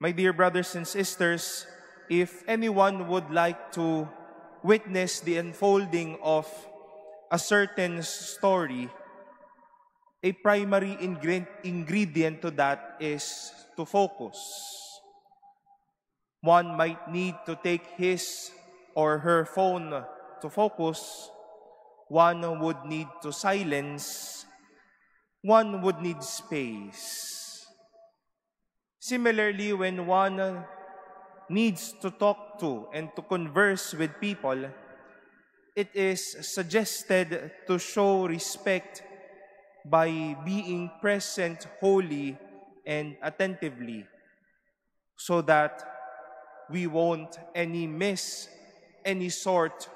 My dear brothers and sisters, if anyone would like to witness the unfolding of a certain story, a primary ingredient to that is to focus. One might need to take his or her phone to focus. One would need to silence. One would need space. Similarly, when one needs to talk to and to converse with people, it is suggested to show respect by being present wholly and attentively, so that we won't miss any sort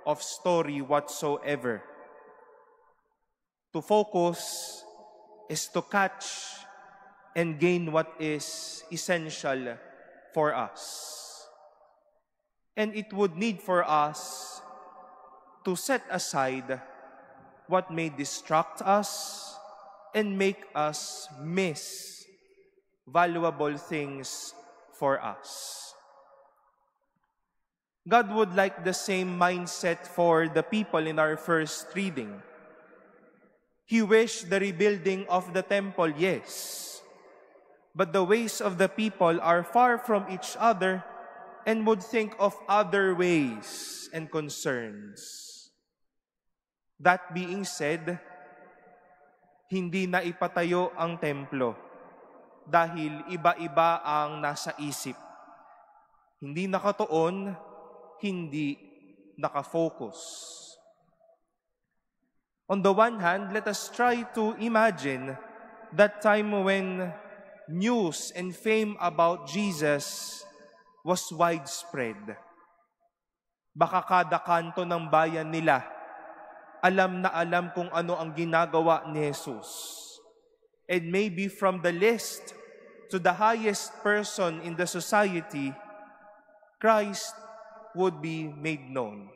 of story whatsoever. To focus is to catch and gain what is essential for us. And it would need for us to set aside what may distract us and make us miss valuable things for us. God would like the same mindset for the people in our first reading. He wished the rebuilding of the temple, yes, but the ways of the people are far from each other and would think of other ways and concerns. That being said, hindi na ipatayo ang templo dahil iba-iba ang nasa isip. Hindi nakatuon, hindi nakafocus. On the one hand, let us try to imagine that time when news and fame about Jesus was widespread. Baka kada kanto ng bayan nila, alam na alam kung ano ang ginagawa ni Jesus. And maybe from the least to the highest person in the society, Christ would be made known.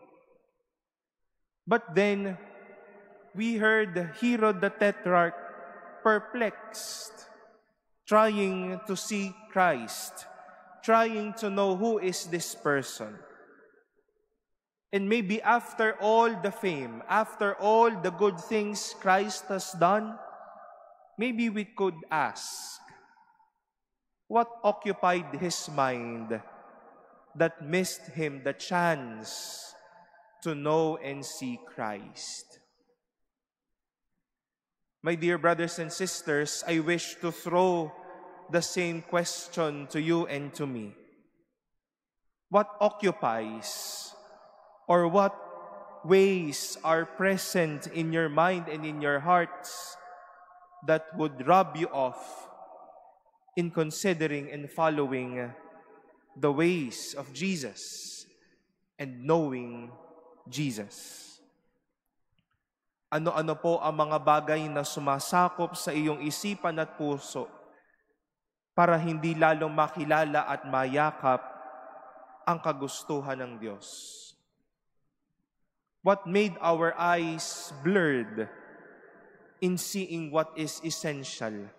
But then, we heard Herod the Tetrarch perplexed, trying to see Christ, trying to know who is this person. And maybe after all the fame, after all the good things Christ has done, maybe we could ask, what occupied his mind that missed him the chance to know and see Christ? My dear brothers and sisters, I wish to throw the same question to you and to me. What occupies or what ways are present in your mind and in your hearts that would rob you off in considering and following the ways of Jesus and knowing Jesus? Ano-ano po ang mga bagay na sumasakop sa iyong isipan at puso para hindi lalong makilala at mayakap ang kagustuhan ng Diyos? What made our eyes blurred in seeing what is essential?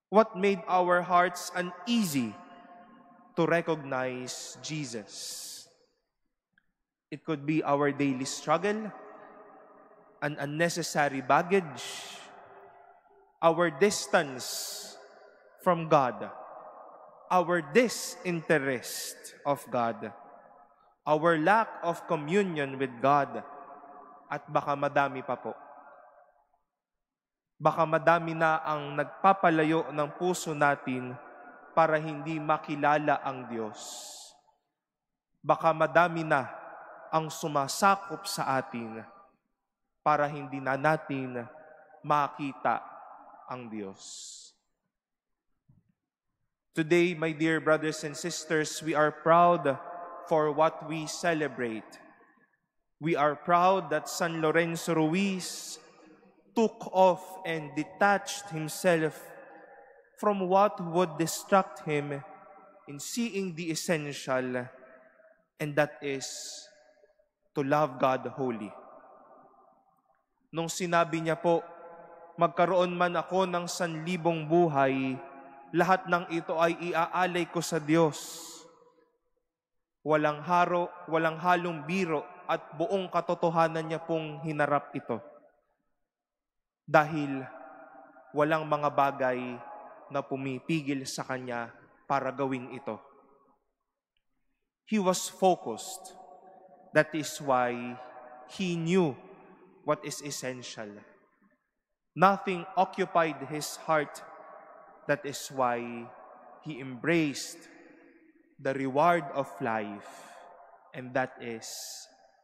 What made our hearts uneasy to recognize Jesus? It could be our daily struggle, an unnecessary baggage, our distance from God, our disinterest of God, our lack of communion with God, at baka madami pa po. Baka madami na ang nagpapalayo ng puso natin para hindi makilala ang Diyos. Baka madami na ang sumasakop sa atin para hindi na natin makita ang Diyos. Today, my dear brothers and sisters, we are proud for what we celebrate. We are proud that San Lorenzo Ruiz took off and detached himself from what would distract him in seeing the essential, and that is to love God wholly. Nung sinabi niya po, magkaroon man ako ng 1,000 buhay, lahat ng ito ay iaalay ko sa Diyos. Walang haro, walang halong biro at buong katotohanan niya pong hinarap ito. Dahil walang mga bagay na pumipigil sa kanya para gawin ito. He was focused. That is why he knew what is essential. Nothing occupied his heart. That is why he embraced the reward of life, and that is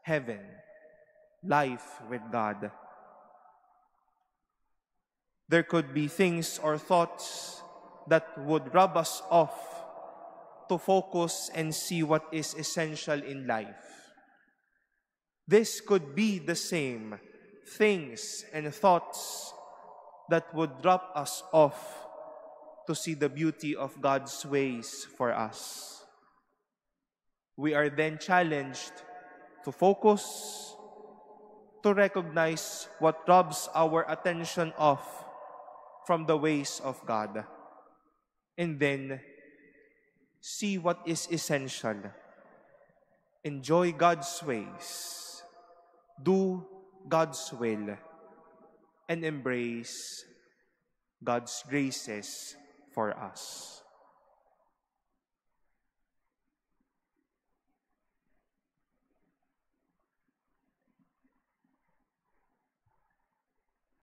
heaven, life with God. There could be things or thoughts that would rub us off to focus and see what is essential in life. This could be the same things and thoughts that would drop us off to see the beauty of God's ways for us. We are then challenged to focus, to recognize what robs our attention off from the ways of God, and then see what is essential. Enjoy God's ways, do God's will, and embrace God's graces for us.